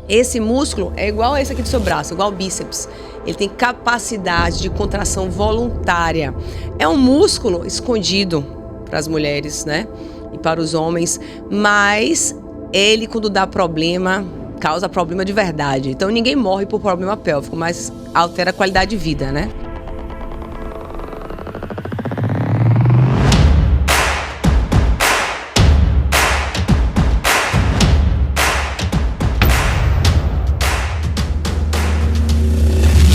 Esse músculo é igual a esse aqui do seu braço, igual ao bíceps. Ele tem capacidade de contração voluntária. É um músculo escondido para as mulheres, né? E para os homens, mas ele, quando dá problema, causa problema de verdade. Então ninguém morre por problema pélvico, mas altera a qualidade de vida, né?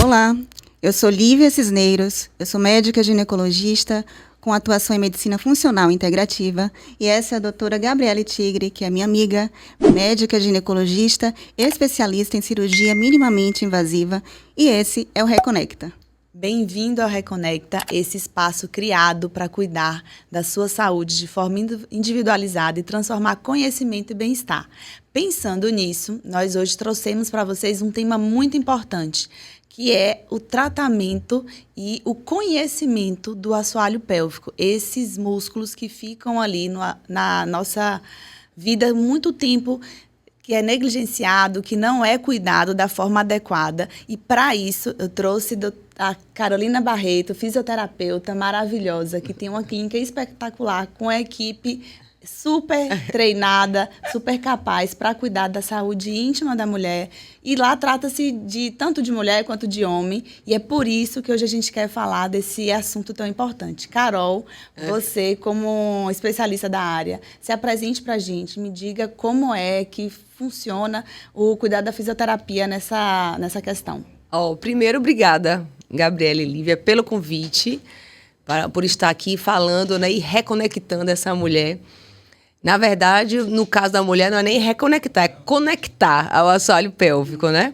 Olá, eu sou Lívia Cisneiros, eu sou médica ginecologista com atuação em medicina funcional integrativa e essa é a doutora Gabriele Tigre, que é minha amiga, médica ginecologista, especialista em cirurgia minimamente invasiva e esse é o Reconecta. Bem-vindo ao Reconecta, esse espaço criado para cuidar da sua saúde de forma individualizada e transformar conhecimento e bem-estar. Pensando nisso, nós hoje trouxemos para vocês um tema muito importante, que é o tratamento e o conhecimento do assoalho pélvico. Esses músculos que ficam ali na nossa vida muito tempo, que é negligenciado, que não é cuidado da forma adequada. E para isso eu trouxe a Carolina Barreto, fisioterapeuta maravilhosa, que tem uma clínica espetacular, com a equipe super treinada, super capaz para cuidar da saúde íntima da mulher. E lá trata-se tanto de mulher quanto de homem. E é por isso que hoje a gente quer falar desse assunto tão importante. Carol, você como especialista da área, se apresente para a gente, me diga como é que funciona o cuidado da fisioterapia nessa questão. Primeiro, obrigada, Gabriele e Lívia, pelo convite, por estar aqui falando, né, e reconectando essa mulher. Na verdade, no caso da mulher, não é nem reconectar, é conectar ao assoalho pélvico, né?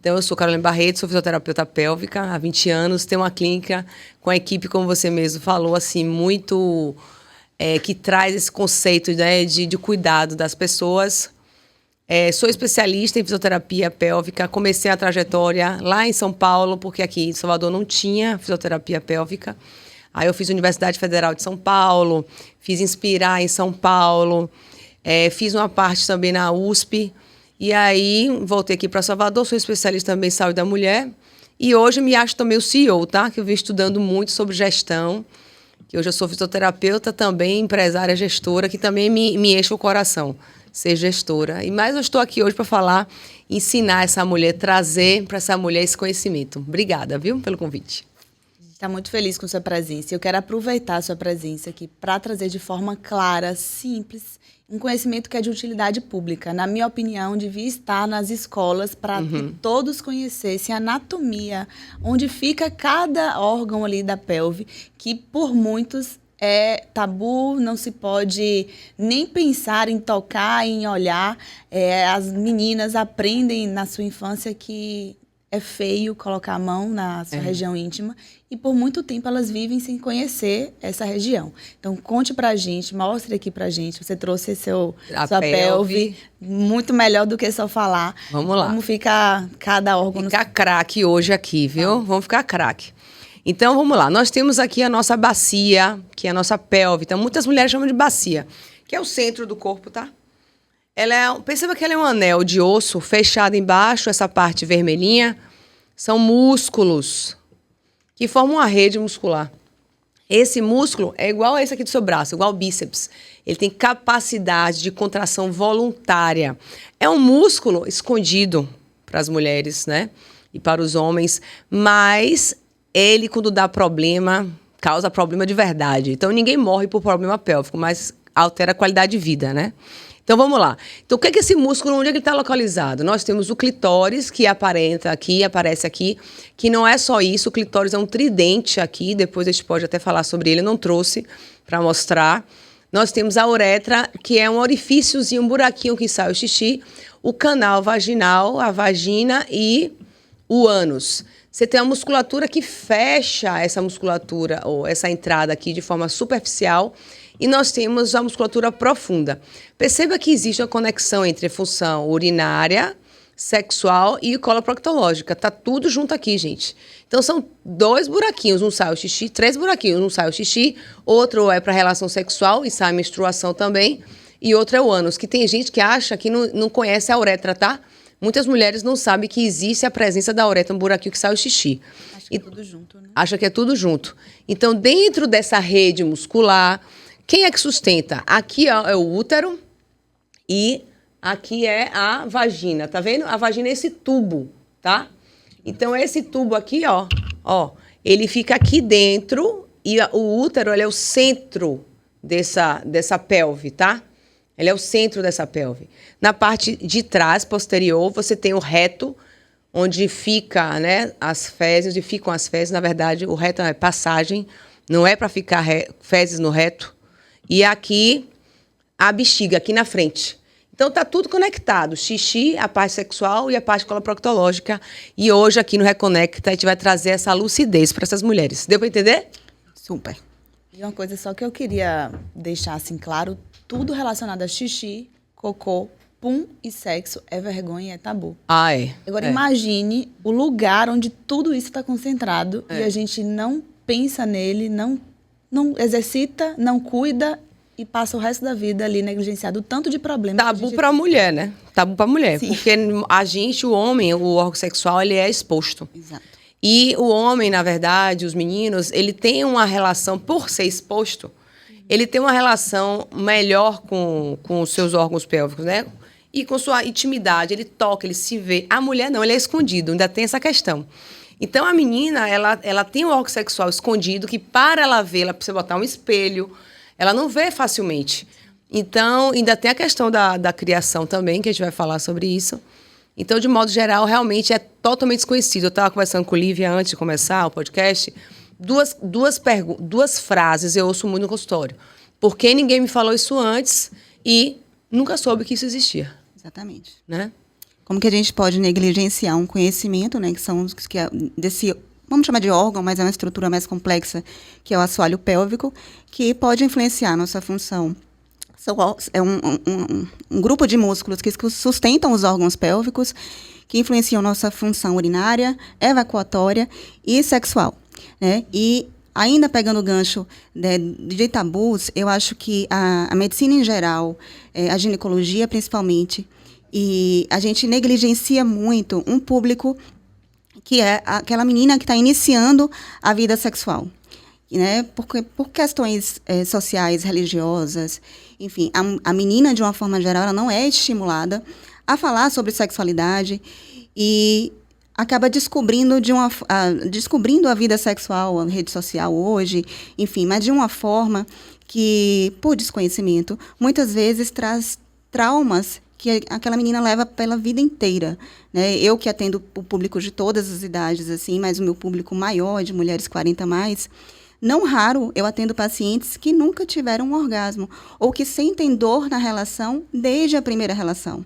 Então, eu sou Carolina Barreto, sou fisioterapeuta pélvica há 20 anos, tenho uma clínica com a equipe, como você mesmo falou, assim, muito... que traz esse conceito, né, de cuidado das pessoas. Sou especialista em fisioterapia pélvica, comecei a trajetória lá em São Paulo, porque aqui em Salvador não tinha fisioterapia pélvica. Aí eu fiz Universidade Federal de São Paulo, fiz Inspirar em São Paulo, fiz uma parte também na USP. E aí voltei aqui para Salvador, sou especialista também em saúde da mulher. E hoje me acho também o CEO, tá? Que eu venho estudando muito sobre gestão. Que hoje eu sou fisioterapeuta também, empresária, gestora, que também me enche o coração ser gestora. Mas eu estou aqui hoje para falar, ensinar essa mulher, trazer para essa mulher esse conhecimento. Obrigada, viu, pelo convite. Está muito feliz com sua presença. Eu quero aproveitar a sua presença aqui para trazer de forma clara, simples, um conhecimento que é de utilidade pública. Na minha opinião, devia estar nas escolas para que todos conhecessem a anatomia, onde fica cada órgão ali da pelve, que por muitos é tabu, não se pode nem pensar em tocar, em olhar. As meninas aprendem na sua infância que é feio colocar a mão na sua região íntima e por muito tempo elas vivem sem conhecer essa região. Então, conte pra gente, mostre aqui pra gente. Você trouxe sua pelve, muito melhor do que só falar. Vamos lá. Como fica cada órgão. Ficar craque hoje aqui, viu? Vamos ficar craque. Então, vamos lá. Nós temos aqui a nossa bacia, que é a nossa pelve. Então, muitas mulheres chamam de bacia, que é o centro do corpo, tá? Perceba que ela é um anel de osso fechado embaixo, essa parte vermelhinha, são músculos que formam uma rede muscular. Esse músculo é igual a esse aqui do seu braço, igual ao bíceps. Ele tem capacidade de contração voluntária. É um músculo escondido para as mulheres, né? E para os homens, mas ele, quando dá problema, causa problema de verdade. Então, ninguém morre por problema pélvico, mas altera a qualidade de vida, né? Então, vamos lá. Então, o que é esse músculo? Onde é que ele está localizado? Nós temos o clitóris, que aparece aqui, que não é só isso. O clitóris é um tridente aqui. Depois a gente pode até falar sobre ele. Eu não trouxe para mostrar. Nós temos a uretra, que é um orifíciozinho, um buraquinho que sai o xixi. O canal vaginal, a vagina e o ânus. Você tem a musculatura que fecha essa musculatura, ou essa entrada aqui de forma superficial. E nós temos a musculatura profunda. Perceba que existe uma conexão entre a função urinária, sexual e coloproctológica. Está tudo junto aqui, gente. Então, são 2 buraquinhos. Um sai o xixi, 3 buraquinhos. Um sai o xixi, outro é para relação sexual e sai a menstruação também. E outro é o ânus, que tem gente que acha que não conhece a uretra, tá? Muitas mulheres não sabem que existe a presença da uretra, um buraquinho que sai o xixi. Acho que é tudo junto, né? Acha que é tudo junto. Então, dentro dessa rede muscular, quem é que sustenta? Aqui é o útero e aqui é a vagina. Tá vendo? A vagina é esse tubo, tá? Então, esse tubo aqui, ó, ele fica aqui dentro e o útero, ele é o centro dessa pelve, tá? Ele é o centro dessa pelve. Na parte de trás, posterior, você tem o reto, onde fica, né, as fezes, onde ficam as fezes. Na verdade, o reto é passagem, não é para ficar fezes no reto. E aqui, a bexiga, aqui na frente. Então, tá tudo conectado. Xixi, a parte sexual e a parte coloproctológica. E hoje, aqui no Reconecta, a gente vai trazer essa lucidez para essas mulheres. Deu para entender? Super. E uma coisa só que eu queria deixar assim claro, tudo relacionado a xixi, cocô, pum e sexo é vergonha e é tabu. Ah, é. Agora imagine o lugar onde tudo isso está concentrado e a gente não pensa nele, não exercita, não cuida e passa o resto da vida ali negligenciado, tanto de problema. Tabu para a mulher, né? Tabu para a mulher. Sim. Porque a gente, o homem, o órgão sexual, ele é exposto. Exato. E o homem, na verdade, os meninos, ele tem uma relação, por ser exposto, ele tem uma relação melhor com os seus órgãos pélvicos, né? E com sua intimidade, ele toca, ele se vê. A mulher não, ele é escondido, ainda tem essa questão. Então, a menina, ela tem um órgão sexual escondido, que para ela ver, ela precisa botar um espelho, ela não vê facilmente. Então, ainda tem a questão da criação também, que a gente vai falar sobre isso. Então, de modo geral, realmente é totalmente desconhecido. Eu estava conversando com Lívia antes de começar o podcast. Duas frases eu ouço muito no consultório. Por que ninguém me falou isso antes e nunca soube que isso existia? Exatamente. Né? Como que a gente pode negligenciar um conhecimento, né, desse, vamos chamar de órgão, mas é uma estrutura mais complexa, que é o assoalho pélvico, que pode influenciar a nossa função. É um grupo de músculos que sustentam os órgãos pélvicos, que influenciam nossa função urinária, evacuatória e sexual, né? E ainda pegando o gancho de tabus, eu acho que a medicina em geral, a ginecologia principalmente, e a gente negligencia muito um público que é aquela menina que está iniciando a vida sexual. Né? Por questões sociais, religiosas, enfim, a menina, de uma forma geral, ela não é estimulada a falar sobre sexualidade e acaba descobrindo a vida sexual, a rede social hoje, enfim, mas de uma forma que, por desconhecimento, muitas vezes traz traumas que aquela menina leva pela vida inteira, né? Eu que atendo o público de todas as idades, assim, mas o meu público maior, de mulheres 40 mais, não raro eu atendo pacientes que nunca tiveram um orgasmo ou que sentem dor na relação desde a primeira relação.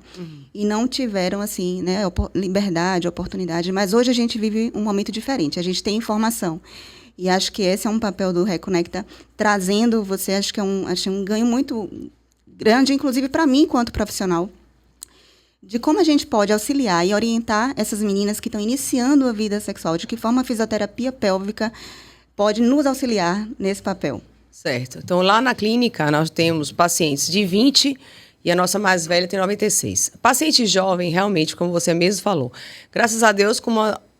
E não tiveram, assim, né, liberdade, oportunidade. Mas hoje a gente vive um momento diferente, a gente tem informação. E acho que esse é um papel do Reconecta, trazendo você, acho que é um ganho muito grande, inclusive para mim, enquanto profissional, de como a gente pode auxiliar e orientar essas meninas que estão iniciando a vida sexual, de que forma a fisioterapia pélvica pode nos auxiliar nesse papel. Certo. Então, lá na clínica, nós temos pacientes de 20 e a nossa mais velha tem 96. Paciente jovem, realmente, como você mesmo falou, graças a Deus,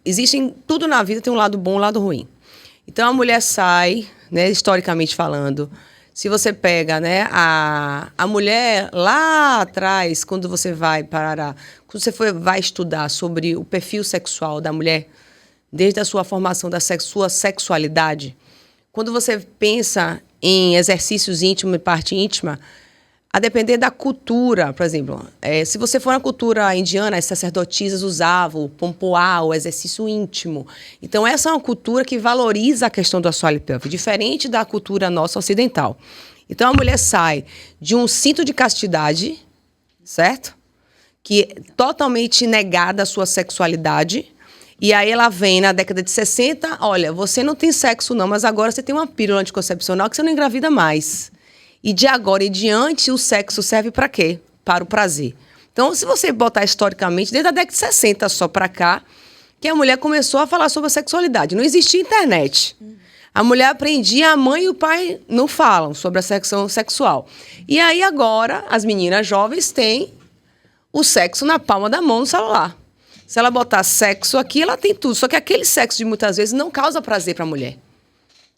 existem, tudo na vida tem um lado bom e um lado ruim. Então, a mulher sai, né, historicamente falando, se você pega, né, a mulher lá atrás, quando você vai vai estudar sobre o perfil sexual da mulher, desde a sua formação da sua sexualidade, quando você pensa em exercícios íntimos e parte íntima, a depender da cultura, por exemplo, se você for na cultura indiana, as sacerdotisas usavam o pompoá, o exercício íntimo. Então, essa é uma cultura que valoriza a questão do assoalho pélvico, diferente da cultura nossa ocidental. Então, a mulher sai de um cinto de castidade, certo? Que é totalmente negada a sua sexualidade. E aí ela vem na década de 60, olha, você não tem sexo não, mas agora você tem uma pílula anticoncepcional que você não engravida mais. E de agora em diante, o sexo serve para quê? Para o prazer. Então, se você botar historicamente, desde a década de 60 só para cá, que a mulher começou a falar sobre a sexualidade. Não existia internet. A mulher aprendia, a mãe e o pai não falam sobre a questão sexual. E aí agora, as meninas jovens têm o sexo na palma da mão no celular. Se ela botar sexo aqui, ela tem tudo. Só que aquele sexo, de muitas vezes, não causa prazer para a mulher.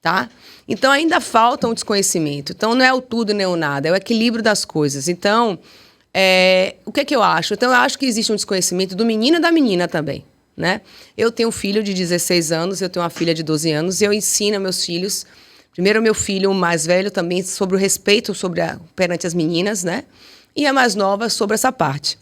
Tá? Então, ainda falta um desconhecimento. Então, não é o tudo nem o nada, é o equilíbrio das coisas. Então, o que eu acho? Então, eu acho que existe um desconhecimento do menino e da menina também. Né? Eu tenho um filho de 16 anos, eu tenho uma filha de 12 anos, e eu ensino meus filhos, primeiro meu filho, o mais velho, também sobre o respeito perante as meninas, né? E a mais nova sobre essa parte.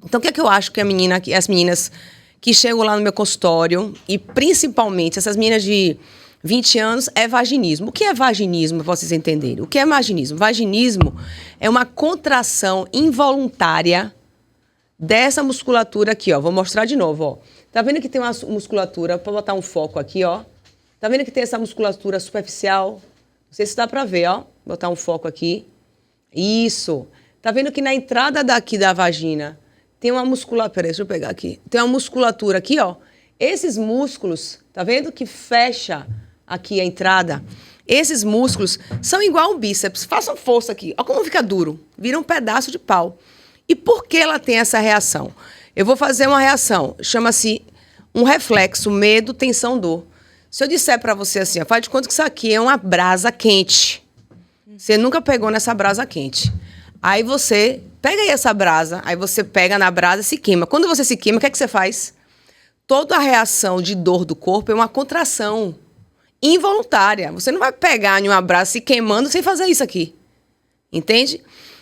Então, o que eu acho que as meninas que chegam lá no meu consultório, e principalmente essas meninas de 20 anos, é vaginismo. O que é vaginismo, para vocês entenderem? O que é vaginismo? Vaginismo é uma contração involuntária dessa musculatura aqui, ó. Vou mostrar de novo, ó. Tá vendo que tem uma musculatura, para botar um foco aqui, ó. Tá vendo que tem essa musculatura superficial? Não sei se dá para ver, ó. Vou botar um foco aqui. Isso. Tá vendo que na entrada daqui da vagina tem uma musculatura... Peraí, deixa eu pegar aqui. Tem uma musculatura aqui, ó. Esses músculos, tá vendo que fecha aqui a entrada? Esses músculos são igual um bíceps. Façam força aqui. Olha como fica duro. Vira um pedaço de pau. E por que ela tem essa reação? Eu vou fazer uma reação. Chama-se um reflexo, medo, tensão, dor. Se eu disser para você assim, ó, faz de conta que isso aqui é uma brasa quente. Você nunca pegou nessa brasa quente. Aí você pega aí essa brasa, aí você pega na brasa e se queima. Quando você se queima, o que é que você faz? Toda a reação de dor do corpo é uma contração involuntária. Você não vai pegar em uma brasa se queimando sem fazer isso aqui. Entende?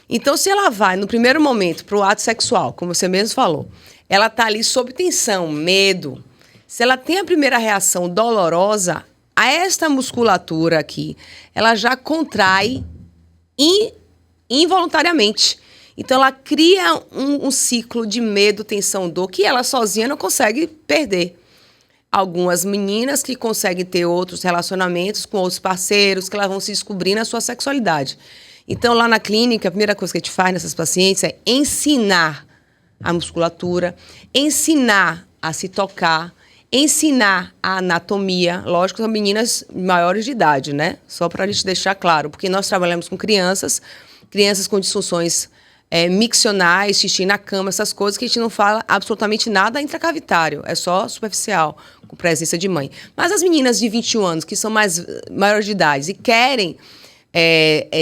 Então, se ela vai, no primeiro momento, para o ato sexual, como você mesmo falou, ela está ali sob tensão, medo. Se ela tem a primeira reação dolorosa, esta musculatura aqui, ela já contrai involuntariamente. Então, ela cria um ciclo de medo, tensão, dor, que ela sozinha não consegue perder. Algumas meninas que conseguem ter outros relacionamentos com outros parceiros, que elas vão se descobrir na sua sexualidade. Então, lá na clínica, a primeira coisa que a gente faz nessas pacientes é ensinar a musculatura, ensinar a se tocar, ensinar a anatomia. Lógico, são meninas maiores de idade, né? Só para a gente deixar claro, porque nós trabalhamos com crianças com disfunções miccionais, xixi na cama, essas coisas que a gente não fala absolutamente nada intracavitário, é só superficial, com presença de mãe. Mas as meninas de 21 anos, que são maiores de idade e querem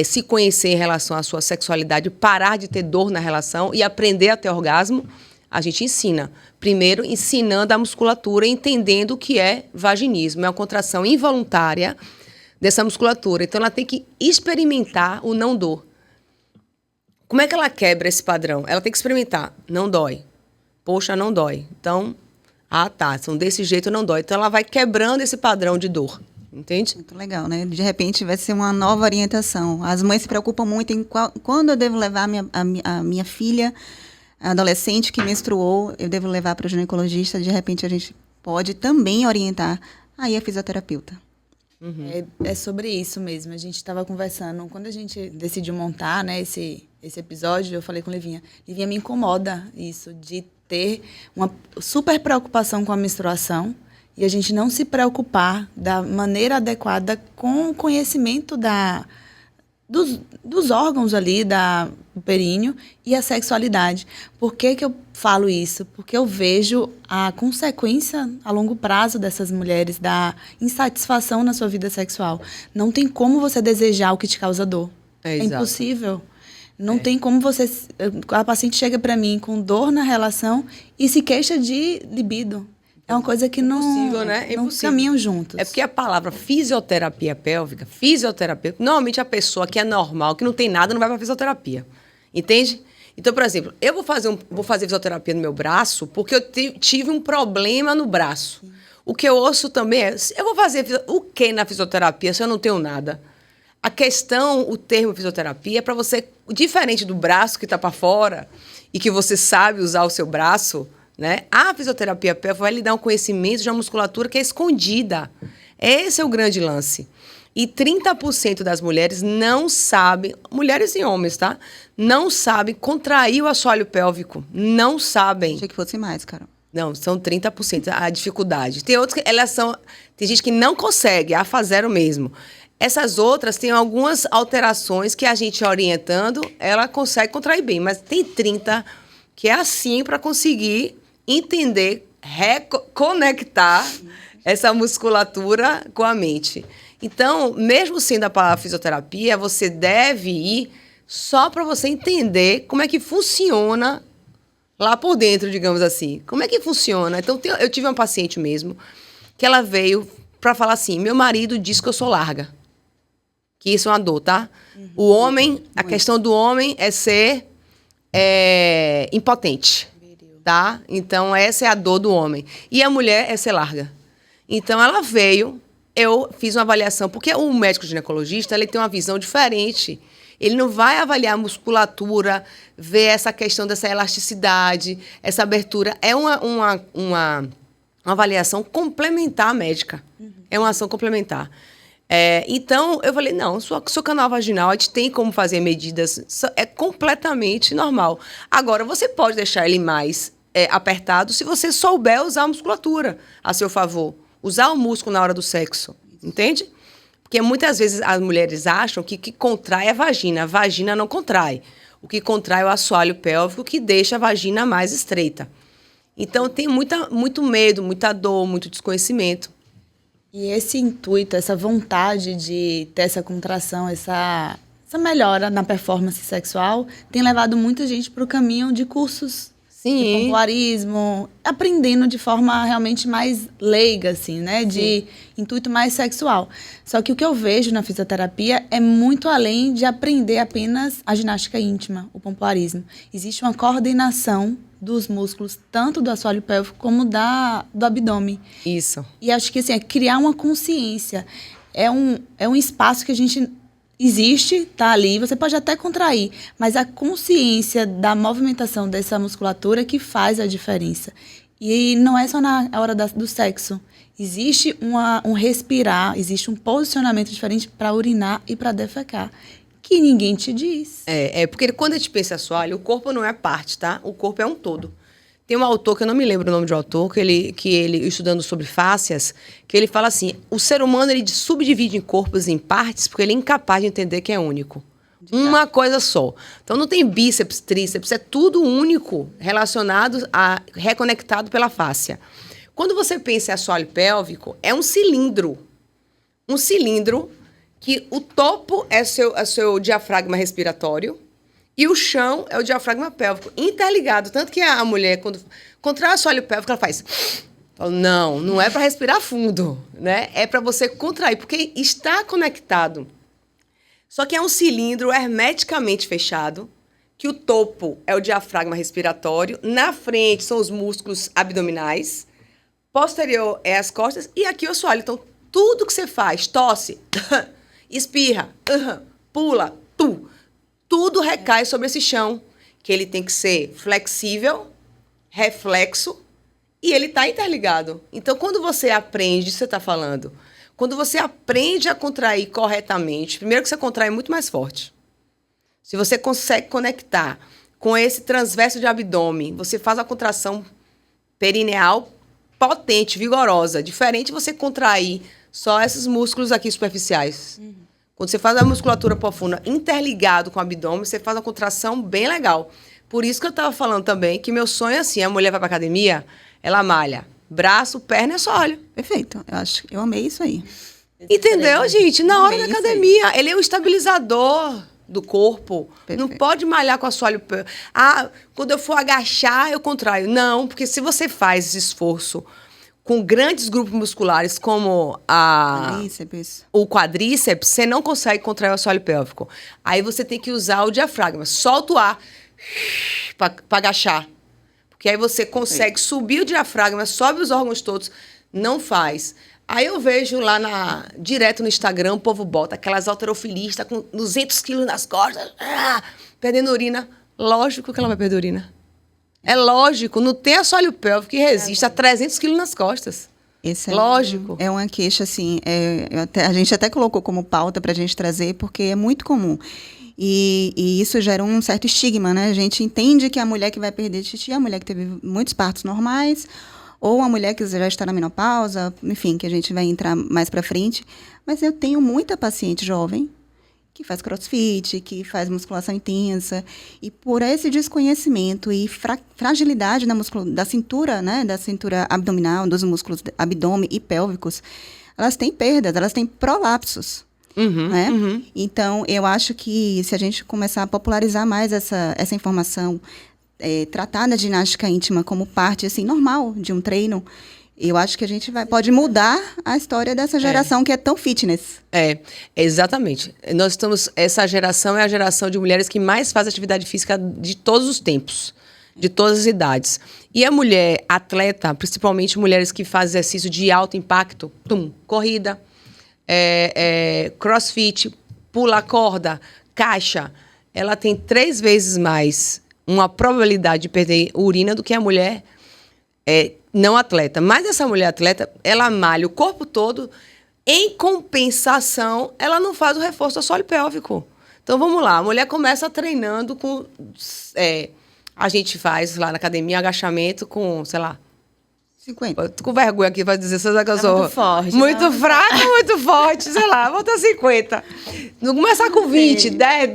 se conhecer em relação à sua sexualidade, parar de ter dor na relação e aprender a ter orgasmo, a gente ensina. Primeiro, ensinando a musculatura, entendendo o que é vaginismo. É uma contração involuntária dessa musculatura. Então, ela tem que experimentar o não dor. Como é que ela quebra esse padrão? Ela tem que experimentar. Não dói. Poxa, não dói. Então, então desse jeito não dói. Então, ela vai quebrando esse padrão de dor. Entende? Muito legal, né? De repente vai ser uma nova orientação. As mães se preocupam muito em quando eu devo levar a minha filha, a adolescente que menstruou, eu devo levar para o ginecologista. De repente a gente pode também orientar aí a fisioterapeuta. Uhum. É sobre isso mesmo. A gente estava conversando, quando a gente decidiu montar, né, esse episódio, eu falei com Livinha. Livinha, me incomoda isso, de ter uma super preocupação com a menstruação, e a gente não se preocupar da maneira adequada com o conhecimento dos órgãos ali, do períneo e a sexualidade. Por que eu falo isso? Porque eu vejo a consequência a longo prazo dessas mulheres, da insatisfação na sua vida sexual. Não tem como você desejar o que te causa dor. É impossível. Não tem como você... A paciente chega para mim com dor na relação e se queixa de libido. É uma coisa que não, né? não caminham juntos. É porque a palavra fisioterapia pélvica, normalmente a pessoa que é normal, que não tem nada, não vai para fisioterapia. Entende? Então, por exemplo, eu vou fazer fisioterapia no meu braço porque eu tive um problema no braço. Sim. O que eu ouço também é, eu vou fazer o que na fisioterapia se eu não tenho nada? A questão, o termo fisioterapia é para você, diferente do braço que está para fora e que você sabe usar o seu braço, né? A fisioterapia pélvica vai lhe dar um conhecimento de uma musculatura que é escondida. Esse é o grande lance. E 30% das mulheres não sabem, mulheres e homens, tá? Não sabem contrair o assoalho pélvico. Não sabem. Achei que fosse mais, Carol. Não, são 30% a dificuldade. Tem outras que tem gente que não consegue, afazeram mesmo. Essas outras têm algumas alterações que a gente orientando, ela consegue contrair bem, mas tem 30% que é assim para conseguir entender, reconectar essa musculatura com a mente. Então, mesmo sendo a palavra fisioterapia, você deve ir só para você entender como é que funciona lá por dentro, digamos assim. Como é que funciona? Então, eu tive uma paciente mesmo, que ela veio para falar assim, meu marido diz que eu sou larga. Que isso é uma dor, tá? O homem, a questão do homem é ser impotente, tá? Então, essa é a dor do homem. E a mulher é ser larga. Então, ela veio, eu fiz uma avaliação, porque o médico ginecologista, ele tem uma visão diferente. Ele não vai avaliar a musculatura, ver essa questão dessa elasticidade, essa abertura. É uma avaliação complementar médica. É uma ação complementar. Então, eu falei, não, seu canal vaginal, a gente tem como fazer medidas, é completamente normal. Agora, você pode deixar ele mais apertado se você souber usar a musculatura a seu favor. Usar o músculo na hora do sexo, entende? Porque muitas vezes as mulheres acham que o que contrai é a vagina não contrai. O que contrai é o assoalho pélvico, que deixa a vagina mais estreita. Então, tem muito medo, muita dor, muito desconhecimento. E esse intuito, essa vontade de ter essa contração, essa melhora na performance sexual, tem levado muita gente para o caminho de cursos de pompoarismo, aprendendo de forma realmente mais leiga, assim, né? De intuito mais sexual. Só que o que eu vejo na fisioterapia é muito além de aprender apenas a ginástica íntima, o pompoarismo. Existe uma coordenação dos músculos, tanto do assoalho pélvico como do abdômen. Isso. E acho que assim, é criar uma consciência. É um espaço que a gente existe, tá ali, você pode até contrair, mas a consciência da movimentação dessa musculatura que faz a diferença. E não é só na hora do sexo. Existe um respirar, existe um posicionamento diferente para urinar e para defecar, que ninguém te diz. Porque quando a gente pensa em assoalho, o corpo não é parte, tá? O corpo é um todo. Tem um autor, que eu não me lembro o nome do autor, que ele estudando sobre fáscias, que ele fala assim, o ser humano ele subdivide em corpos em partes porque ele é incapaz de entender que é único. Uma coisa só. Então não tem bíceps, tríceps, é tudo único, reconectado pela fáscia. Quando você pensa em assoalho pélvico, é um cilindro. Um cilindro que o topo é seu diafragma respiratório, e o chão é o diafragma pélvico, interligado. Tanto que a mulher, quando contrai o assoalho pélvico, ela faz... Não é para respirar fundo, né? É para você contrair, porque está conectado. Só que é um cilindro hermeticamente fechado, que o topo é o diafragma respiratório, na frente são os músculos abdominais, posterior é as costas, e aqui o assoalho. Então, tudo que você faz, tosse, espirra, pula, tudo recai sobre esse chão, que ele tem que ser flexível, reflexo, e ele está interligado. Então, quando você aprende, isso que você está falando, quando você aprende a contrair corretamente, primeiro que você contrai muito mais forte. Se você consegue conectar com esse transverso de abdômen, você faz a contração perineal potente, vigorosa. Diferente de você contrair só esses músculos aqui superficiais. Quando você faz a musculatura profunda interligado com o abdômen, você faz uma contração bem legal. Por isso que eu estava falando também que meu sonho é assim, a mulher vai para academia, ela malha braço, perna e assoalho. Perfeito. Eu amei isso aí. Entendeu, gente? Na hora da academia, ele é o estabilizador do corpo. Perfeito. Não pode malhar com assoalho. Quando eu for agachar, eu contraio. Não, porque se você faz esse esforço com grandes grupos musculares, como o quadríceps, você não consegue contrair o assoalho pélvico. Aí você tem que usar o diafragma. Solta o ar para agachar. Porque aí você consegue subir o diafragma, sobe os órgãos todos. Não faz. Aí eu vejo lá direto no Instagram, o povo bota aquelas halterofilistas com 200 quilos nas costas, perdendo urina. Lógico que ela vai perder urina. É lógico, não tem assoalho pélvico que resista a 300 quilos nas costas. Esse lógico. É uma queixa, assim, a gente até colocou como pauta para a gente trazer, porque é muito comum. E isso gera um certo estigma, né? A gente entende que a mulher que vai perder xixi é a mulher que teve muitos partos normais, ou a mulher que já está na menopausa, enfim, que a gente vai entrar mais para frente. Mas eu tenho muita paciente jovem que faz crossfit, que faz musculação intensa. E por esse desconhecimento e fragilidade da cintura, né, da cintura abdominal, dos músculos abdômen e pélvicos, elas têm perdas, elas têm prolapsos. Né? Então, eu acho que se a gente começar a popularizar mais essa informação, tratar da ginástica íntima como parte assim, normal de um treino, eu acho que a gente pode mudar a história dessa geração que é tão fitness. Exatamente. Essa geração é a geração de mulheres que mais faz atividade física de todos os tempos, de todas as idades. E a mulher atleta, principalmente mulheres que fazem exercício de alto impacto, corrida, crossfit, pula corda, caixa, ela tem 3 vezes mais uma probabilidade de perder urina do que a mulher não atleta. Mas essa mulher atleta, ela malha o corpo todo, em compensação, ela não faz o reforço do assoalho pélvico. Então, vamos lá, a mulher começa treinando com... a gente faz lá na academia agachamento com, sei lá, 50. Eu tô com vergonha aqui pra dizer, que eu sou muito forte. muito fraca, muito forte, sei lá, vou botar 50. Não começar com 20, 10,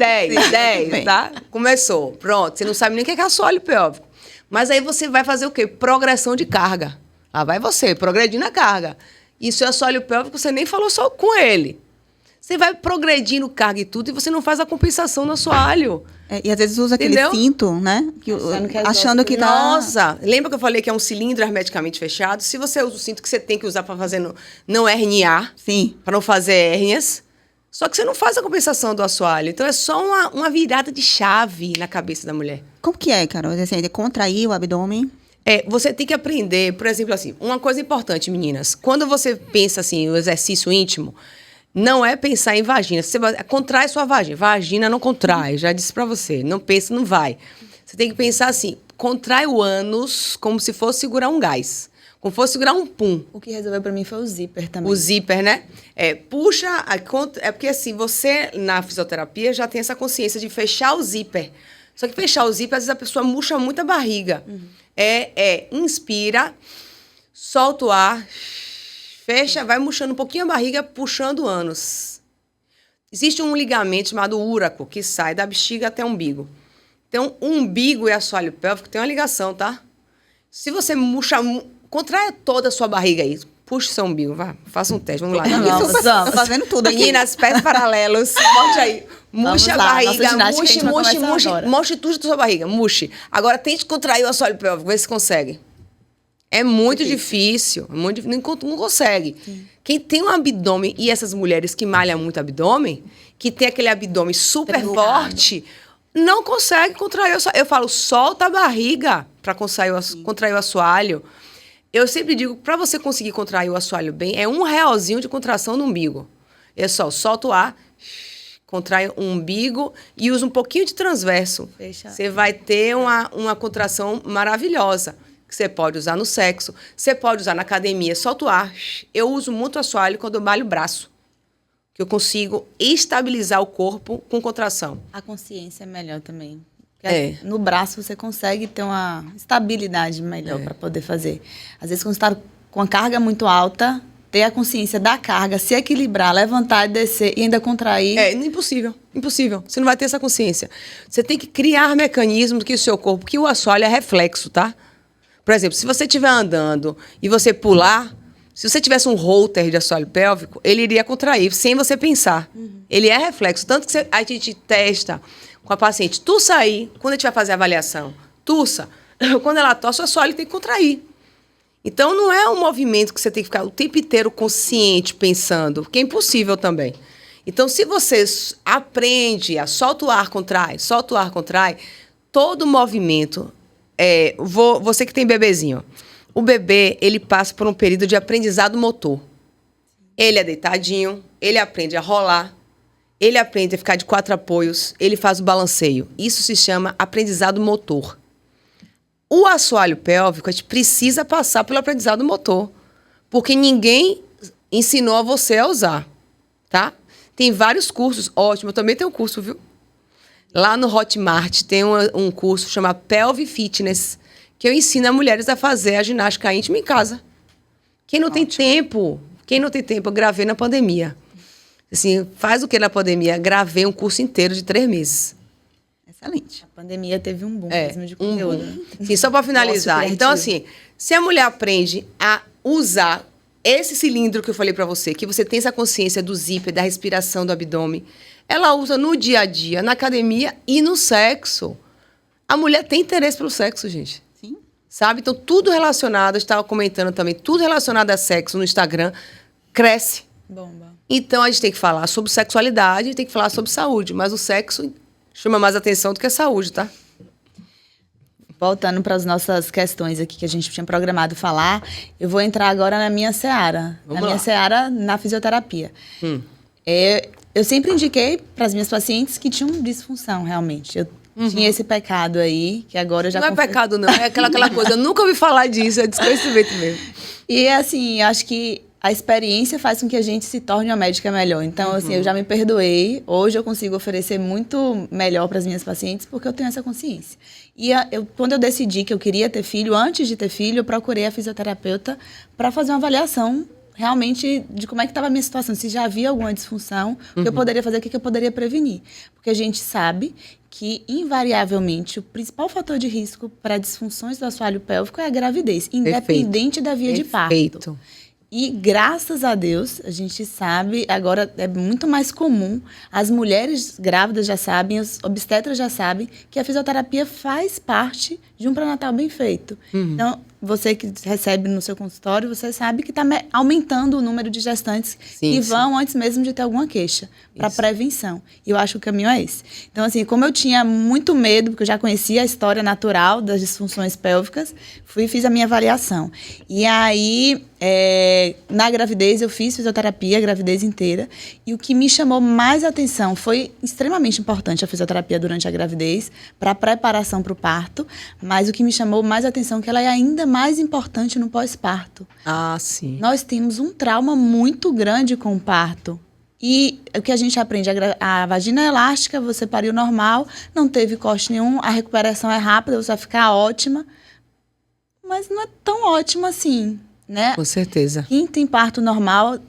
tá? Começou, pronto. Você não sabe nem o que é assoalho pélvico. Mas aí você vai fazer o quê? Progressão de carga. Lá vai você, progredindo a carga. E seu assoalho pélvico, você nem falou só com ele. Você vai progredindo carga e tudo, e você não faz a compensação no assoalho. E às vezes usa aquele cinto, né? Achando que tá... Nossa! Lembra que eu falei que é um cilindro hermeticamente fechado? Se você usa o cinto que você tem que usar para fazer não herniar, para não fazer hérnias, só que você não faz a compensação do assoalho. Então é só uma virada de chave na cabeça da mulher. Como que é, Carol? Assim, contrair o abdômen? Você tem que aprender, por exemplo, assim, uma coisa importante, meninas. Quando você pensa assim, o exercício íntimo, não é pensar em vagina. Você contrai sua vagina. Vagina não contrai, já disse pra você. Não pensa, não vai. Você tem que pensar assim, contrai o ânus como se fosse segurar um gás. Como se fosse segurar um pum. O que resolveu pra mim foi o zíper também. O zíper, né? Puxa, porque assim, você na fisioterapia já tem essa consciência de fechar o zíper. Só que fechar o zíper, às vezes a pessoa murcha muito a barriga. Inspira, solta o ar, fecha, vai murchando um pouquinho a barriga, puxando o ânus. Existe um ligamento chamado úraco, que sai da bexiga até o umbigo. Então, o umbigo e assoalho pélvico tem uma ligação, tá? Se você murcha, contraia toda a sua barriga aí. Puxa seu umbigo, vá, faça um teste, vamos lá. Tô fazendo tudo aqui. Meninas, pés paralelos, bote aí. Murche a barriga, murche tudo da sua barriga, murche. Agora tente contrair o assoalho pélvico, vê se consegue. É muito difícil, não consegue. Sim. Quem tem um abdômen, e essas mulheres que malham muito abdômen, que tem aquele abdômen super forte, não consegue contrair o assoalho. Eu falo, solta a barriga para contrair o assoalho. Eu sempre digo, para você conseguir contrair o assoalho bem, é R$1 de contração no umbigo. É só, solta o ar, contrai o umbigo e usa um pouquinho de transverso. Você vai ter uma contração maravilhosa, que você pode usar no sexo, você pode usar na academia, solta o ar. Eu uso muito o assoalho quando eu malho o braço, que eu consigo estabilizar o corpo com contração. A consciência é melhor também. No braço você consegue ter uma estabilidade melhor para poder fazer. Às vezes, quando você está com a carga muito alta, ter a consciência da carga, se equilibrar, levantar e descer e ainda contrair... Impossível. Você não vai ter essa consciência. Você tem que criar mecanismos que o seu corpo... Que o assoalho é reflexo, tá? Por exemplo, se você estiver andando e você pular... Se você tivesse um halter de assoalho pélvico, ele iria contrair sem você pensar. Ele é reflexo. Tanto que a gente testa com a paciente. Tussa aí, quando a gente vai fazer a avaliação. Tussa. Quando ela tosse, o assoalho tem que contrair. Então, não é um movimento que você tem que ficar o tempo inteiro consciente, pensando, que é impossível também. Então, se você aprende a solta o ar, contrai, todo movimento... você que tem bebezinho... O bebê, ele passa por um período de aprendizado motor. Ele é deitadinho, ele aprende a rolar, ele aprende a ficar de 4 apoios, ele faz o balanceio. Isso se chama aprendizado motor. O assoalho pélvico, a gente precisa passar pelo aprendizado motor, porque ninguém ensinou a você a usar, tá? Tem vários cursos, ótimo, eu também tenho um curso, viu? Lá no Hotmart tem um curso chamado Pelvi Fitness, que eu ensino a mulheres a fazer a ginástica íntima em casa. Quem não tem tempo, eu gravei na pandemia. Assim, faz o que na pandemia? Gravei um curso inteiro de 3 meses. Excelente. A pandemia teve um boom mesmo de conteúdo. Sim, só para finalizar. Nossa, Então, assim, se a mulher aprende a usar esse cilindro que eu falei para você, que você tem essa consciência do zíper, da respiração do abdômen, ela usa no dia a dia, na academia e no sexo. A mulher tem interesse pelo sexo, gente. Sim. Sabe? Então, tudo relacionado, eu estava comentando também, tudo relacionado a sexo no Instagram cresce. Bomba. Então, a gente tem que falar sobre sexualidade, tem que falar sobre saúde, mas o sexo chama mais atenção do que a saúde, tá? Voltando para as nossas questões aqui que a gente tinha programado falar, eu vou entrar agora na minha seara. Vamos na minha lá. seara, na fisioterapia. Eu sempre indiquei para as minhas pacientes que tinham disfunção, realmente. Eu tinha esse pecado aí, que agora eu já Não é pecado, não. É aquela coisa. Eu nunca ouvi falar disso. É desconhecimento mesmo. E, assim, acho que a experiência faz com que a gente se torne uma médica melhor. Então, assim, eu já me perdoei. Hoje eu consigo oferecer muito melhor para as minhas pacientes porque eu tenho essa consciência. E quando eu decidi que eu queria ter filho, antes de ter filho, eu procurei a fisioterapeuta para fazer uma avaliação realmente de como é que estava a minha situação, se já havia alguma disfunção, o que eu poderia fazer, o que eu poderia prevenir. Porque a gente sabe que, invariavelmente, o principal fator de risco para disfunções do assoalho pélvico é a gravidez, independente da via de parto. E, graças a Deus, a gente sabe, agora é muito mais comum, as mulheres grávidas já sabem, os obstetras já sabem, que a fisioterapia faz parte de um pré-natal bem feito. Então, você que recebe no seu consultório, você sabe que está aumentando o número de gestantes que vão antes mesmo de ter alguma queixa, para prevenção. E eu acho que o caminho é esse. Então, assim, como eu tinha muito medo, porque eu já conhecia a história natural das disfunções pélvicas, fiz a minha avaliação. E aí, na gravidez, eu fiz fisioterapia a gravidez inteira. E o que me chamou mais atenção foi extremamente importante a fisioterapia durante a gravidez, para a preparação para o parto, mas o que me chamou mais atenção é que ela é ainda mais importante no pós-parto. Ah, sim. Nós temos um trauma muito grande com o parto. E o que a gente aprende, a vagina é elástica, você pariu normal, não teve corte nenhum, a recuperação é rápida, você vai ficar ótima. Mas não é tão ótima assim, né? Com certeza. Quem tem parto normal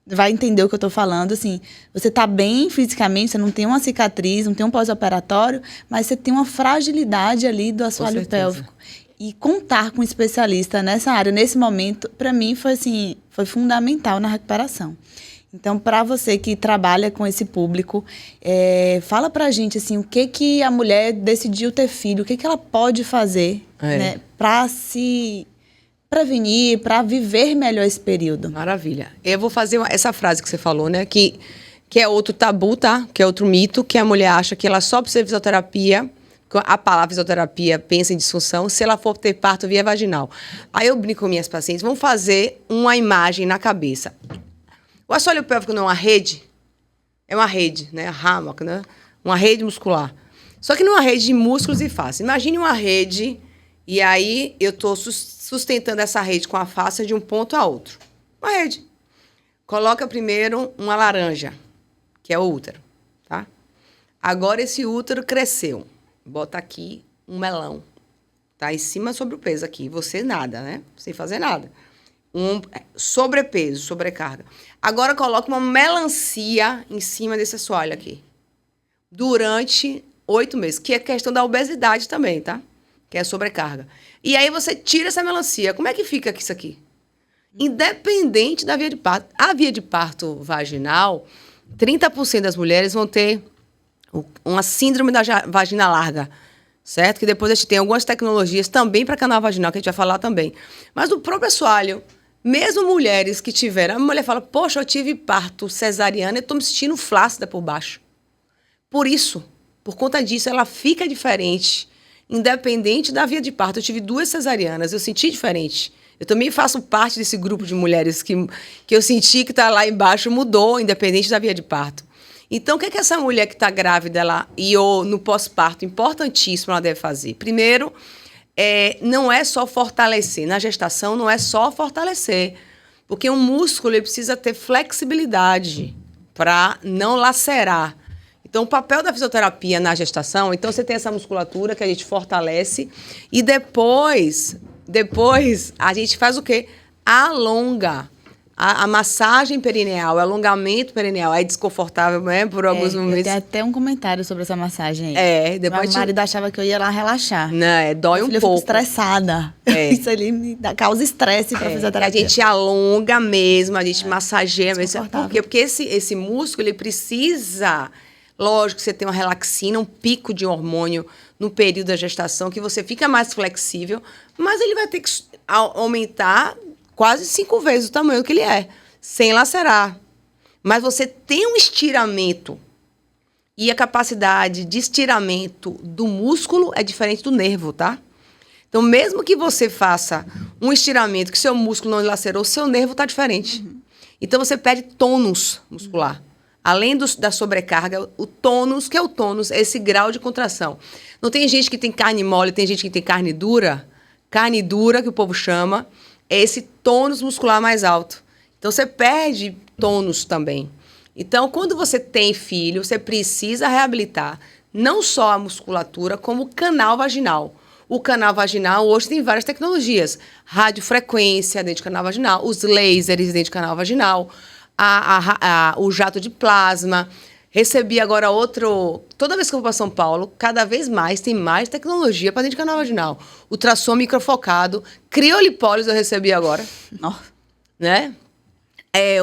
vai entender o que eu estou falando, assim, você está bem fisicamente, você não tem uma cicatriz, não tem um pós-operatório, mas você tem uma fragilidade ali do assoalho pélvico. E contar com um especialista nessa área, nesse momento, para mim foi assim, foi fundamental na recuperação. Então, para você que trabalha com esse público, fala pra gente assim, o que a mulher decidiu ter filho, o que ela pode fazer, né, para se prevenir, para viver melhor esse período. Maravilha. Eu vou fazer essa frase que você falou, né? Que é outro tabu, tá? Que é outro mito, que a mulher acha que ela só precisa de fisioterapia. A palavra fisioterapia pensa em disfunção se ela for ter parto via vaginal. Aí eu brinco com minhas pacientes, vamos fazer uma imagem na cabeça. O assoalho pélvico não é uma rede? É uma rede, né? Hammock, né? Uma rede muscular. Só que não é uma rede de músculos e face. Imagine uma rede e aí eu estou sustentando essa rede com a face de um ponto a outro. Uma rede. Coloca primeiro uma laranja, que é o útero, tá? Agora esse útero cresceu. Bota aqui um melão. Tá em cima sobre o peso aqui. Você nada, né? Sem fazer nada. Sobrepeso, sobrecarga. Agora coloca uma melancia em cima desse assoalho aqui. Durante 8 meses. Que é questão da obesidade também, tá? Que é a sobrecarga. E aí você tira essa melancia. Como é que fica isso aqui? Independente da via de parto. A via de parto vaginal, 30% das mulheres vão ter uma síndrome da vagina larga, certo? Que depois a gente tem algumas tecnologias também para canal vaginal, que a gente vai falar também. Mas o próprio assoalho, mesmo mulheres que tiveram... A mulher fala, poxa, eu tive parto cesariana e estou me sentindo flácida por baixo. Por isso, por conta disso, ela fica diferente, independente da via de parto. Eu tive 2 cesarianas, eu senti diferente. Eu também faço parte desse grupo de mulheres que eu senti que está lá embaixo, mudou, independente da via de parto. Então, o que essa mulher que está grávida ou no pós-parto, importantíssimo, ela deve fazer? Primeiro, não é só fortalecer. Na gestação, não é só fortalecer. Porque um músculo ele precisa ter flexibilidade para não lacerar. Então, o papel da fisioterapia na gestação, então você tem essa musculatura que a gente fortalece e depois a gente faz o quê? Alonga A massagem perineal, o alongamento perineal é desconfortável, né? Por alguns momentos. Tem até um comentário sobre essa massagem aí. Depois... Meu marido achava que eu ia lá relaxar. Não, dói um pouco. Eu fico estressada. Isso ali me causa estresse para fisioterapia. A gente alonga mesmo, a gente massageia mesmo. Por quê? Porque esse músculo, ele precisa... Lógico que você tem uma relaxina, um pico de hormônio no período da gestação, que você fica mais flexível, mas ele vai ter que aumentar quase 5 vezes o tamanho que ele é, sem lacerar. Mas você tem um estiramento. E a capacidade de estiramento do músculo é diferente do nervo, tá? Então, mesmo que você faça um estiramento, que seu músculo não lacerou, seu nervo está diferente. Então, você perde tônus muscular. Além da sobrecarga, o tônus, que é o tônus, é esse grau de contração. Não tem gente que tem carne mole, tem gente que tem carne dura. Carne dura, que o povo chama, é esse tônus muscular mais alto. Então, você perde tônus também. Então, quando você tem filho, você precisa reabilitar não só a musculatura, como o canal vaginal. O canal vaginal, hoje, tem várias tecnologias. Radiofrequência dentro do canal vaginal, os lasers dentro do canal vaginal, o jato de plasma. Recebi agora outro... Toda vez que eu vou para São Paulo, cada vez mais tem mais tecnologia para dentro do canal vaginal. Ultrassom microfocado, criolipólise eu recebi agora. Né?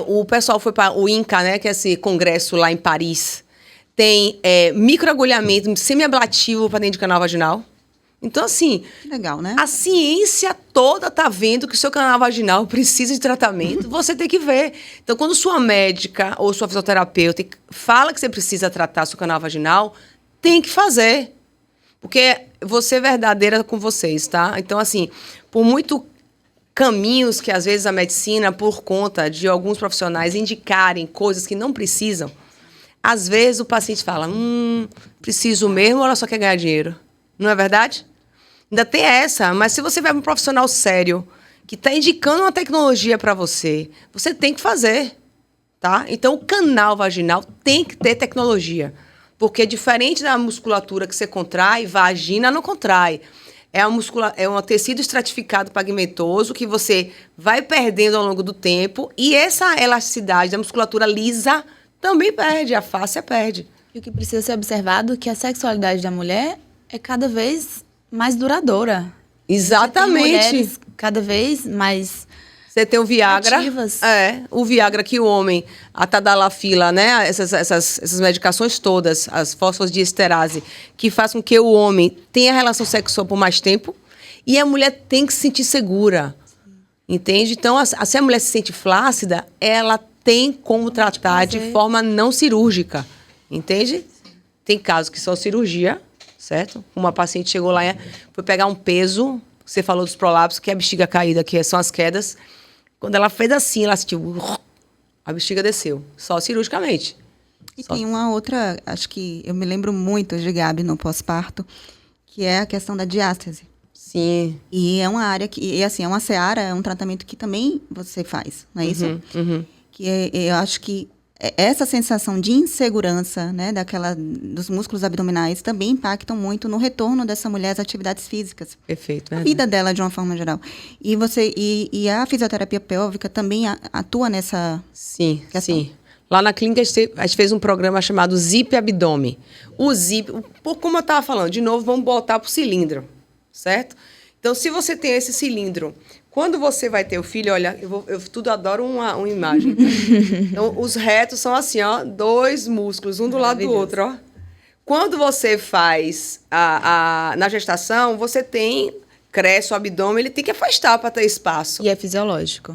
O pessoal foi para o INCA, né, que é esse congresso lá em Paris. Tem microagulhamento semiablativo para dentro do canal vaginal. Então, assim... Legal, né? A ciência toda tá vendo que o seu canal vaginal precisa de tratamento, você tem que ver. Então, quando sua médica ou sua fisioterapeuta fala que você precisa tratar seu canal vaginal, tem que fazer. Porque você é verdadeira com vocês, tá? Então, assim, por muito caminhos que, às vezes, a medicina, por conta de alguns profissionais indicarem coisas que não precisam, às vezes o paciente fala, preciso mesmo ou ela só quer ganhar dinheiro? Não é verdade? Ainda tem essa, mas se você vai para um profissional sério que está indicando uma tecnologia para você, você tem que fazer, tá? Então, o canal vaginal tem que ter tecnologia, porque diferente da musculatura que você contrai, vagina não contrai. É um tecido estratificado pigmentoso que você vai perdendo ao longo do tempo e essa elasticidade da musculatura lisa também perde, a fáscia perde. E o que precisa ser observado é que a sexualidade da mulher é cada vez mais duradoura. Exatamente. Tem mulheres cada vez mais... Você tem o Viagra. Ativas. O Viagra que o homem, a tadalafila, né? Essas medicações todas, as fosfodiesterase, que faz com que o homem tenha relação sexual por mais tempo e a mulher tem que se sentir segura. Entende? Então, se a mulher se sente flácida, ela tem como tratar de forma não cirúrgica. Entende? Tem casos que são cirurgia, certo? Uma paciente chegou lá, foi pegar um peso, você falou dos prolapsos, que é a bexiga caída, que são as quedas. Quando ela fez assim, ela sentiu, a bexiga desceu, só cirurgicamente. E tem uma outra, acho que eu me lembro muito de Gabi no pós-parto, que é a questão da diástase. Sim. E é uma área que, assim, é uma seara, é um tratamento que também você faz, não é isso? Que eu acho que essa sensação de insegurança, né, dos músculos abdominais também impactam muito no retorno dessa mulher às atividades físicas. Perfeito. A vida dela, de uma forma geral. E a fisioterapia pélvica também atua nessa questão. Sim. Lá na clínica, a gente fez um programa chamado Zip Abdômen. O Zip, como eu estava falando, de novo, vamos voltar para o cilindro, certo? Então, se você tem esse cilindro... Quando você vai ter o filho, olha, eu tudo adoro uma imagem. Então, os retos são assim, ó, 2 músculos, um do lado do outro, ó. Quando você faz na gestação, você cresce o abdômen, ele tem que afastar para ter espaço. E é fisiológico.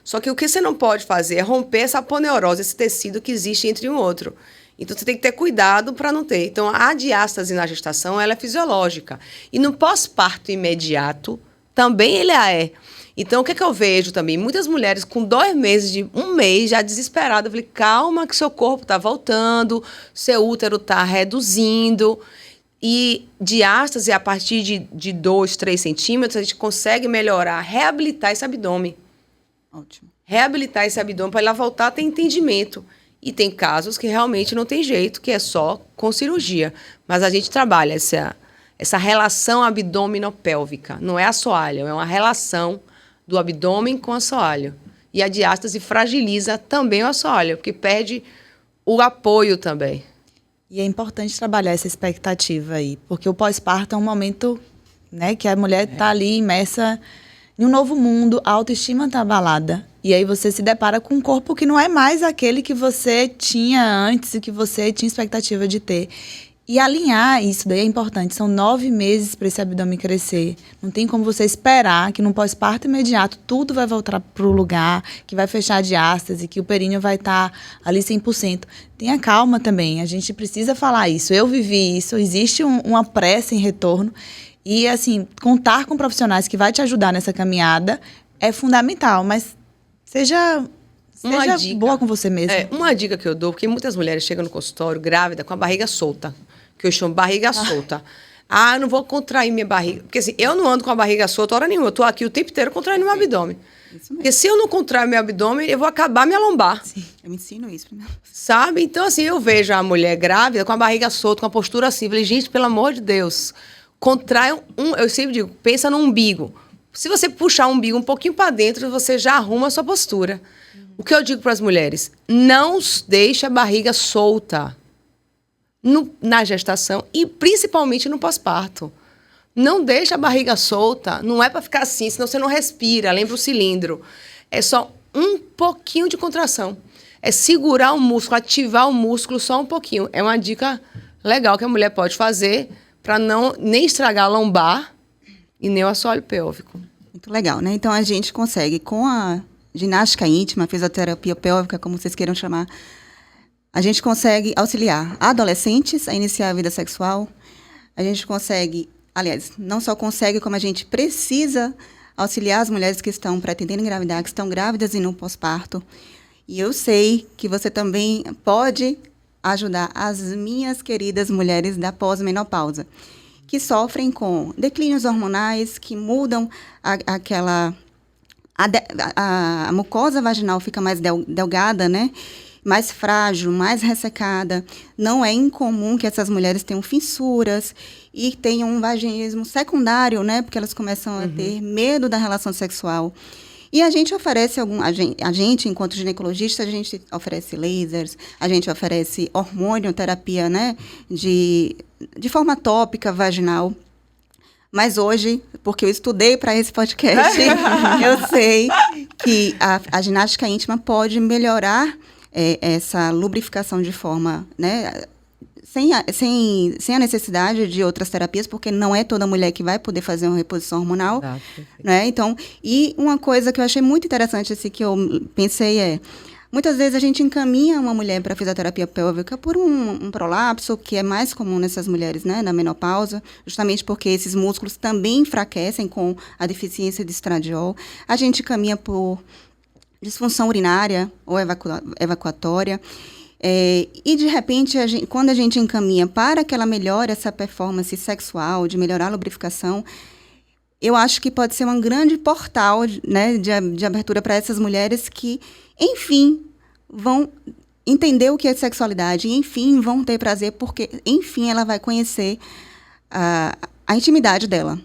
Só que o que você não pode fazer é romper essa aponeurose, esse tecido que existe entre um outro. Então, você tem que ter cuidado para não ter. Então, a diástase na gestação, ela é fisiológica. E no pós-parto imediato, também ele é. Então, o que eu vejo também? Muitas mulheres com 2 meses, 1 mês, já desesperadas. Eu falei, calma que seu corpo está voltando, seu útero está reduzindo. E diástase, a partir de 2, 3 centímetros, a gente consegue melhorar, reabilitar esse abdômen. Ótimo. Reabilitar esse abdômen para ela voltar a ter entendimento. E tem casos que realmente não tem jeito, que é só com cirurgia. Mas a gente trabalha essa relação abdominopélvica. Não é assoalho, é uma relação do abdômen com assoalho. E a diástase fragiliza também o assoalho, porque perde o apoio também. E é importante trabalhar essa expectativa aí, porque o pós-parto é um momento, né, que a mulher está ali imersa em um novo mundo, a autoestima está abalada. E aí você se depara com um corpo que não é mais aquele que você tinha antes e que você tinha expectativa de ter. E alinhar isso daí é importante. São 9 meses para esse abdômen crescer. Não tem como você esperar que no pós-parto imediato tudo vai voltar para o lugar, que vai fechar a diástase, que o períneo vai estar ali 100%. Tenha calma também. A gente precisa falar isso. Eu vivi isso. Existe uma pressa em retorno. E, assim, contar com profissionais que vai te ajudar nessa caminhada é fundamental. Mas seja boa com você mesma. Uma dica que eu dou, porque muitas mulheres chegam no consultório grávida com a barriga solta, que eu chamo barriga solta. Eu não vou contrair minha barriga. Porque assim, eu não ando com a barriga solta hora nenhuma. Eu tô aqui o tempo inteiro contraindo meu abdômen. Isso mesmo. Porque se eu não contrair meu abdômen, eu vou acabar minha lombar. Sim, eu me ensino isso primeiro. Sabe? Então, assim, eu vejo a mulher grávida com a barriga solta, com a postura assim. Eu falei, gente, pelo amor de Deus, contrai eu sempre digo, pensa no umbigo. Se você puxar o umbigo um pouquinho para dentro, você já arruma a sua postura. O que eu digo para as mulheres? Não deixe a barriga solta na gestação e principalmente no pós-parto. Não deixe a barriga solta. Não é para ficar assim, senão você não respira. Lembra o cilindro. É só um pouquinho de contração. É segurar o músculo, ativar o músculo só um pouquinho. É uma dica legal que a mulher pode fazer para não nem estragar a lombar e nem o assoalho pélvico. Muito legal, né? Então, a gente consegue, com a ginástica íntima, fisioterapia pélvica, como vocês queiram chamar, a gente consegue auxiliar adolescentes a iniciar a vida sexual. A gente consegue, aliás, não só consegue, como a gente precisa auxiliar as mulheres que estão pretendendo engravidar, que estão grávidas e no pós-parto. E eu sei que você também pode ajudar as minhas queridas mulheres da pós-menopausa, que sofrem com declínios hormonais, que mudam a mucosa vaginal fica mais delgada, né? Mais frágil, mais ressecada. Não é incomum que essas mulheres tenham fissuras e tenham um vaginismo secundário, né? Porque elas começam a ter medo da relação sexual. E a gente oferece a gente, enquanto ginecologista, a gente oferece lasers, a gente oferece hormonioterapia, né? De forma tópica, vaginal. Mas hoje, porque eu estudei para esse podcast, eu sei que a ginástica íntima pode melhorar essa lubrificação de forma, né, sem a necessidade de outras terapias, porque não é toda mulher que vai poder fazer uma reposição hormonal. Né? Então, e uma coisa que eu achei muito interessante, assim, que eu pensei muitas vezes a gente encaminha uma mulher para fisioterapia pélvica por um prolapso, que é mais comum nessas mulheres, né, na menopausa, justamente porque esses músculos também enfraquecem com a deficiência de estradiol. A gente caminha por disfunção urinária ou evacuatória. E, de repente, quando a gente encaminha para que ela melhore essa performance sexual, de melhorar a lubrificação, eu acho que pode ser um grande portal, né, de abertura para essas mulheres que, enfim, vão entender o que é sexualidade, e, enfim, vão ter prazer, porque, enfim, ela vai conhecer a intimidade dela.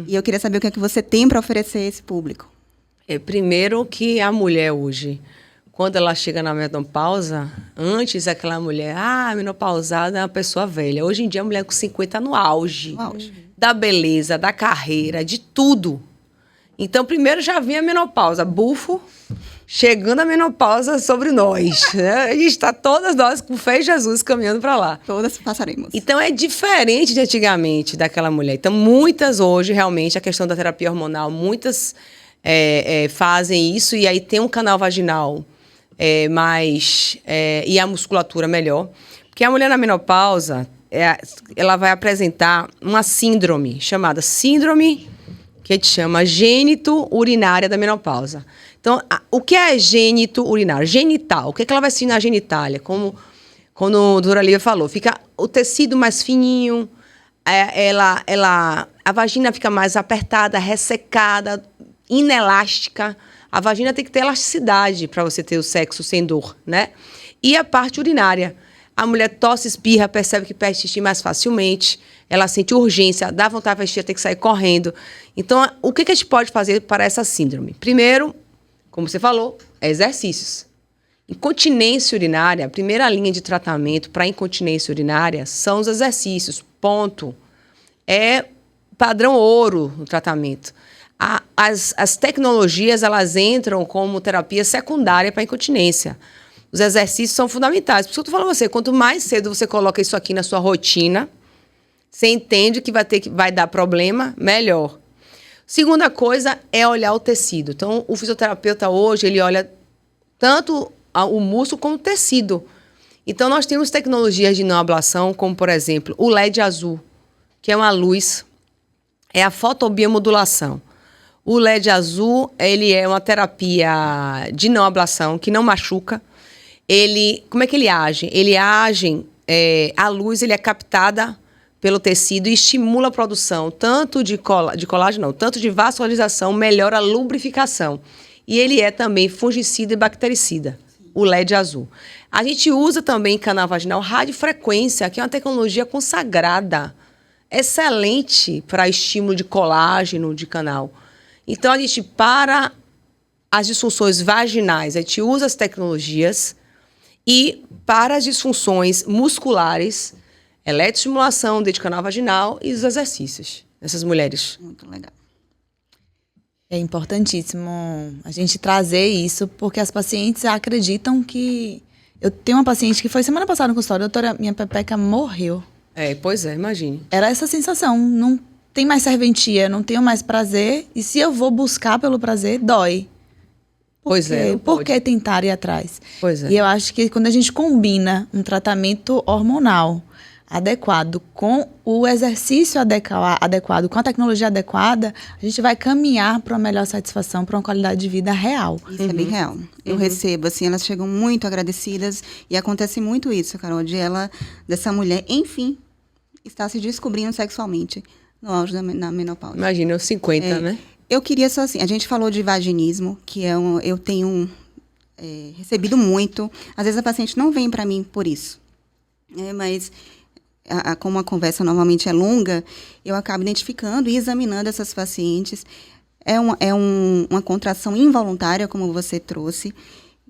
E eu queria saber o que é que você tem para oferecer a esse público. Primeiro que a mulher hoje, quando ela chega na menopausa, antes aquela mulher, menopausada é uma pessoa velha. Hoje em dia a mulher com 50 no auge. Da beleza, da carreira, de tudo. Então, primeiro já vinha a menopausa, bufo, chegando a menopausa sobre nós. Né? A gente está todas nós com fé em Jesus caminhando para lá. Todas passaremos. Então, é diferente de antigamente daquela mulher. Então, muitas hoje, realmente, a questão da terapia hormonal, muitas fazem isso e aí tem um canal vaginal e a musculatura melhor. Porque a mulher na menopausa, ela vai apresentar uma síndrome chamada síndrome, que a gente chama gênito-urinária da menopausa. Então, o que é gênito-urinária? Genital. O que ela vai sentir na genitália? Como a doutora Lívia falou, fica o tecido mais fininho, a vagina fica mais apertada, ressecada, inelástica. A vagina tem que ter elasticidade para você ter o sexo sem dor, né? E a parte urinária. A mulher tosse, espirra, percebe que perde xixi mais facilmente, ela sente urgência, dá vontade de ter que sair correndo. Então, o que a gente pode fazer para essa síndrome? Primeiro, como você falou, exercícios. Incontinência urinária, a primeira linha de tratamento para incontinência urinária são os exercícios, ponto. É padrão ouro no tratamento. As tecnologias, elas entram como terapia secundária para incontinência. Os exercícios são fundamentais. Por isso que eu estou falando a você, quanto mais cedo você coloca isso aqui na sua rotina, você entende que vai dar problema, melhor. Segunda coisa é olhar o tecido. Então, o fisioterapeuta hoje, ele olha tanto o músculo como o tecido. Então, nós temos tecnologias de não ablação, como, por exemplo, o LED azul, que é uma luz, é a fotobiomodulação. O LED azul, ele é uma terapia de não ablação, que não machuca. Como é que ele age? Ele age, a luz ele é captada pelo tecido e estimula a produção tanto de colágeno, tanto de vascularização, melhora a lubrificação. E ele é também fungicida e bactericida, o LED azul. A gente usa também em canal vaginal radiofrequência, que é uma tecnologia consagrada, excelente para estímulo de colágeno de canal. Então, a gente, para as disfunções vaginais, a gente usa as tecnologias e para as disfunções musculares, eletroestimulação dentro de canal vaginal e os exercícios dessas mulheres. Muito legal. É importantíssimo a gente trazer isso, porque as pacientes acreditam que... Eu tenho uma paciente que foi semana passada no consultório, doutora, minha pepeca morreu. Pois é, imagine. Era essa sensação, não tem mais serventia, não tenho mais prazer, e se eu vou buscar pelo prazer, dói. Pois é. Por que tentar ir atrás? Pois é. E eu acho que quando a gente combina um tratamento hormonal adequado com o exercício adequado, com a tecnologia adequada, a gente vai caminhar para uma melhor satisfação, para uma qualidade de vida real. Isso é bem real. Eu recebo, assim, elas chegam muito agradecidas e acontece muito isso, Carol, dessa mulher, enfim, está se descobrindo sexualmente no auge na menopausa. Imagina, os 50, né? Eu queria só assim, a gente falou de vaginismo, que eu tenho recebido muito. Às vezes a paciente não vem para mim por isso, mas como a conversa normalmente é longa, eu acabo identificando e examinando essas pacientes. É uma contração involuntária, como você trouxe,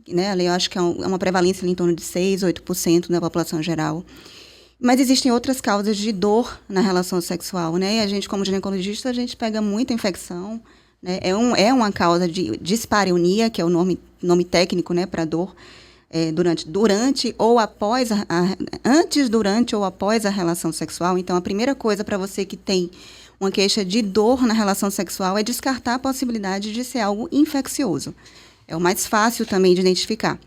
né? Eu acho que é uma prevalência ali em torno de 6%, 8% da população geral. Mas existem outras causas de dor na relação sexual, né? E a gente, como ginecologista, a gente pega muita infecção, né? É uma causa de dispareunia, que é o nome técnico, né, para dor, durante ou após, antes, durante ou após a relação sexual. Então, a primeira coisa para você que tem uma queixa de dor na relação sexual é descartar a possibilidade de ser algo infeccioso. É o mais fácil também de identificar.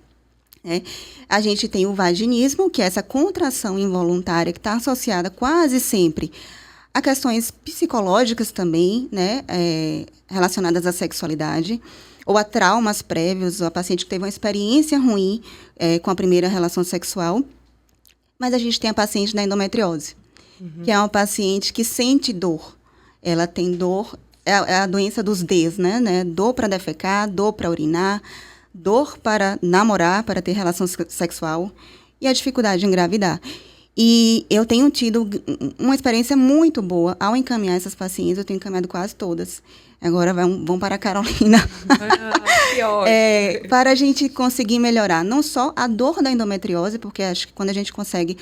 A gente tem o vaginismo, que é essa contração involuntária que está associada quase sempre a questões psicológicas também, né, relacionadas à sexualidade, ou a traumas prévios, ou a paciente que teve uma experiência ruim com a primeira relação sexual. Mas a gente tem a paciente da endometriose, que é uma paciente que sente dor. Ela tem dor, é a doença dos Ds, né? Dor para defecar, dor para urinar, dor para namorar, para ter relação sexual e a dificuldade de engravidar. E eu tenho tido uma experiência muito boa ao encaminhar essas pacientes. Eu tenho encaminhado quase todas. Agora vão para a Carolina. Que ótimo. Para a gente conseguir melhorar não só a dor da endometriose, porque acho que quando a gente consegue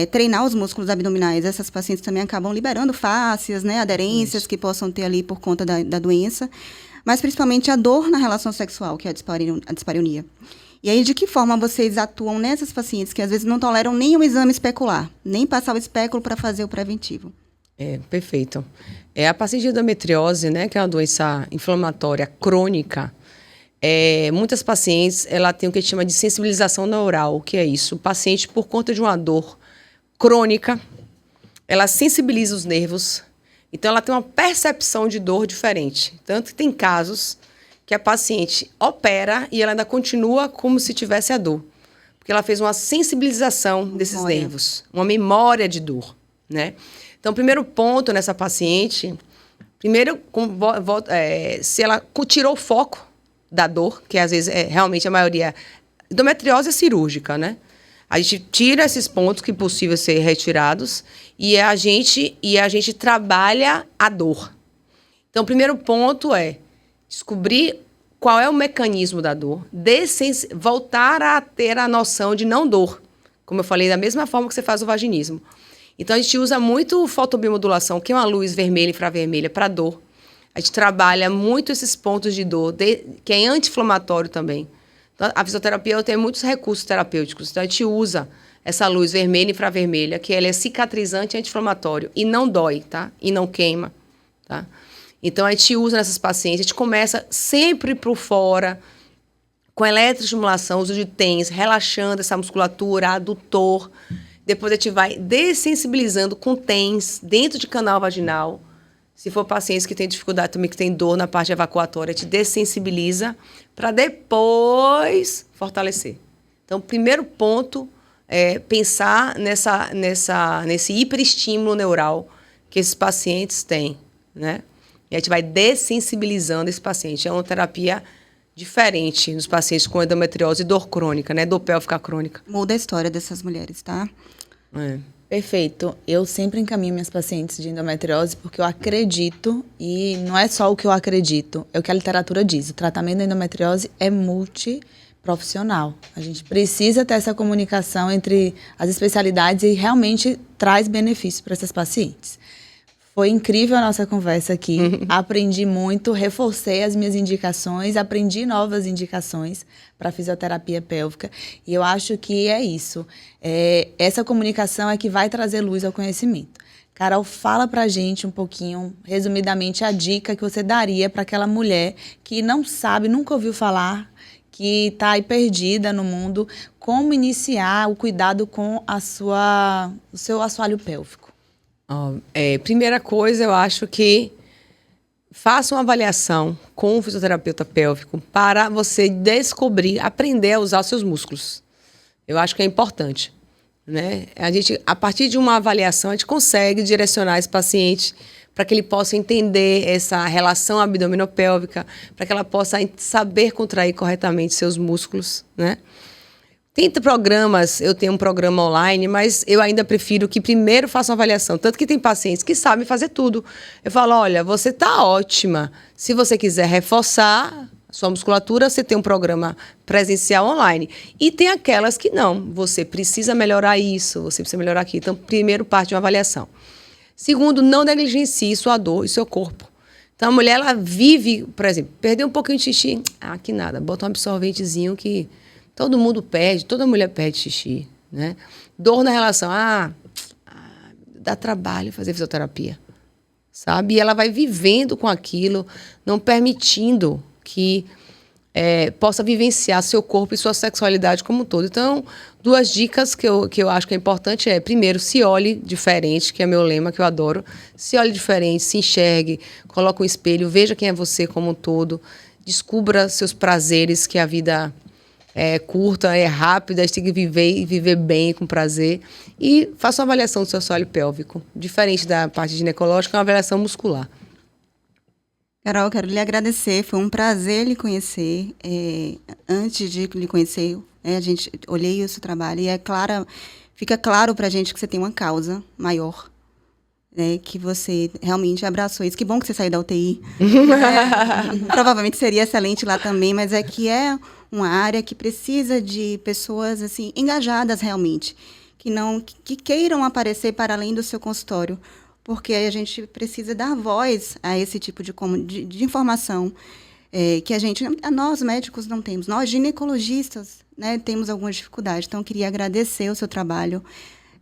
treinar os músculos abdominais, essas pacientes também acabam liberando fáscias, né, aderências que possam ter ali por conta da doença, mas principalmente a dor na relação sexual, que é a dispareunia. E aí, de que forma vocês atuam nessas pacientes que às vezes não toleram nem o exame especular, nem passar o espéculo para fazer o preventivo? Perfeito. A paciente de endometriose, né, que é uma doença inflamatória crônica, muitas pacientes, ela tem o que a gente chama de sensibilização neural. O que é isso? O paciente, por conta de uma dor crônica, ela sensibiliza os nervos. Então, ela tem uma percepção de dor diferente. Tanto que tem casos que a paciente opera e ela ainda continua como se tivesse a dor. Porque ela fez uma sensibilização desses nervos, uma memória de dor, né? Então, o primeiro ponto nessa paciente, se ela tirou o foco da dor, que às vezes realmente a maioria... Endometriose é cirúrgica, né? A gente tira esses pontos que é possível ser retirados e a gente trabalha a dor. Então, o primeiro ponto é descobrir qual é o mecanismo da dor, voltar a ter a noção de não dor, como eu falei, da mesma forma que você faz o vaginismo. Então, a gente usa muito fotobiomodulação, que é uma luz vermelha e infravermelha, para dor. A gente trabalha muito esses pontos de dor, que é anti-inflamatório também. Então, a fisioterapia tem muitos recursos terapêuticos. Então, a gente usa essa luz vermelha e infravermelha, que ela é cicatrizante e anti-inflamatório. E não dói, tá? E não queima, tá? Então, a gente usa nessas pacientes. A gente começa sempre por fora, com eletroestimulação, uso de TENS, relaxando essa musculatura, adutor. Depois a gente vai dessensibilizando com TENS dentro de canal vaginal. Se for pacientes que têm dificuldade também, que tem dor na parte evacuatória, a gente dessensibiliza para depois fortalecer. Então, o primeiro ponto é pensar nesse hiperestímulo neural que esses pacientes têm, né? E a gente vai dessensibilizando esse paciente. É uma terapia diferente nos pacientes com endometriose e dor crônica, né? Dor pélvica crônica. Muda a história dessas mulheres, tá? É. Perfeito. Eu sempre encaminho minhas pacientes de endometriose porque eu acredito, e não é só o que eu acredito, é o que a literatura diz. O tratamento da endometriose é multiprofissional. A gente precisa ter essa comunicação entre as especialidades e realmente traz benefícios para essas pacientes. Foi incrível a nossa conversa aqui. Aprendi muito, reforcei as minhas indicações, aprendi novas indicações para fisioterapia pélvica. E eu acho que é isso. Essa comunicação é que vai trazer luz ao conhecimento. Carol, fala pra gente um pouquinho, resumidamente, a dica que você daria para aquela mulher que não sabe, nunca ouviu falar, que está aí perdida no mundo, como iniciar o cuidado com o seu assoalho pélvico. Primeira coisa, eu acho que faça uma avaliação com o fisioterapeuta pélvico para você descobrir, aprender a usar os seus músculos. Eu acho que é importante, né? A partir de uma avaliação, a gente consegue direcionar esse paciente para que ele possa entender essa relação abdominopélvica, para que ela possa saber contrair corretamente seus músculos, né? Tem programas, eu tenho um programa online, mas eu ainda prefiro que primeiro faça uma avaliação. Tanto que tem pacientes que sabem fazer tudo. Eu falo, olha, você está ótima. Se você quiser reforçar a sua musculatura, você tem um programa presencial online. E tem aquelas que não. Você precisa melhorar isso, você precisa melhorar aquilo. Então, primeiro parte de uma avaliação. Segundo, não negligencie sua dor e seu corpo. Então, a mulher, ela vive, por exemplo, perdeu um pouquinho de xixi. Que nada, bota um absorventezinho que... Todo mundo perde, toda mulher perde xixi, né? Dor na relação, dá trabalho fazer fisioterapia, sabe? E ela vai vivendo com aquilo, não permitindo que possa vivenciar seu corpo e sua sexualidade como um todo. Então, duas dicas que eu acho que é importante primeiro, se olhe diferente, que é meu lema, que eu adoro. Se olhe diferente, se enxergue, coloque um espelho, veja quem é você como um todo, descubra seus prazeres, que a vida... é curta, é rápida, a gente tem que viver e viver bem, com prazer. E faça uma avaliação do seu assoalho pélvico. Diferente da parte ginecológica, é uma avaliação muscular. Carol, quero lhe agradecer. Foi um prazer lhe conhecer. Antes de lhe conhecer, olhei o seu trabalho e fica claro para a gente que você tem uma causa maior. Que você realmente abraçou isso. Que bom que você saiu da UTI. Provavelmente seria excelente lá também, mas é uma área que precisa de pessoas assim engajadas realmente, que queiram aparecer para além do seu consultório, porque a gente precisa dar voz a esse tipo de informação que nós médicos não temos, nós ginecologistas, né, temos alguma dificuldade. Então, eu queria agradecer o seu trabalho,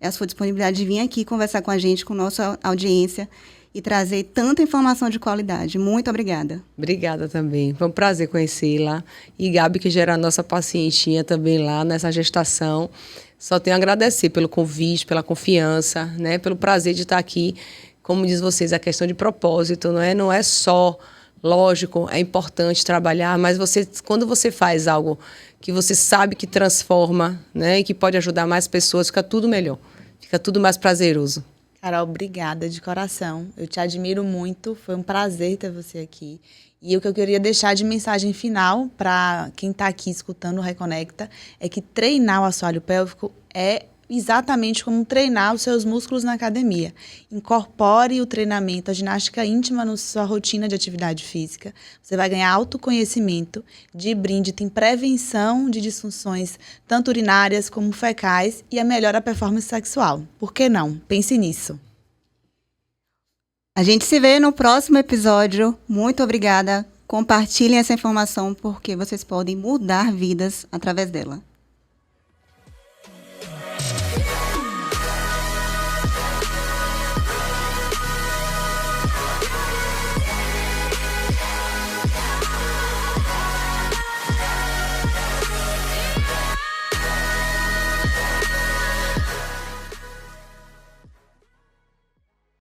a sua disponibilidade de vir aqui conversar com a gente, com nossa audiência, e trazer tanta informação de qualidade. Muito obrigada. Obrigada também. Foi um prazer conhecê-la. E Gabi, que já era a nossa pacientinha também lá nessa gestação. Só tenho a agradecer pelo convite, pela confiança, né? Pelo prazer de estar aqui. Como diz vocês, a questão de propósito, não é só, lógico, é importante trabalhar, mas quando você faz algo que você sabe que transforma, né? E que pode ajudar mais pessoas, fica tudo melhor. Fica tudo mais prazeroso. Carol, obrigada de coração. Eu te admiro muito. Foi um prazer ter você aqui. E o que eu queria deixar de mensagem final para quem está aqui escutando o Reconecta é que treinar o assoalho pélvico é exatamente como treinar os seus músculos na academia. Incorpore o treinamento, a ginástica íntima na sua rotina de atividade física. Você vai ganhar autoconhecimento. De brinde, tem prevenção de disfunções tanto urinárias como fecais e a melhora a performance sexual. Por que não? Pense nisso. A gente se vê no próximo episódio. Muito obrigada. Compartilhem essa informação porque vocês podem mudar vidas através dela.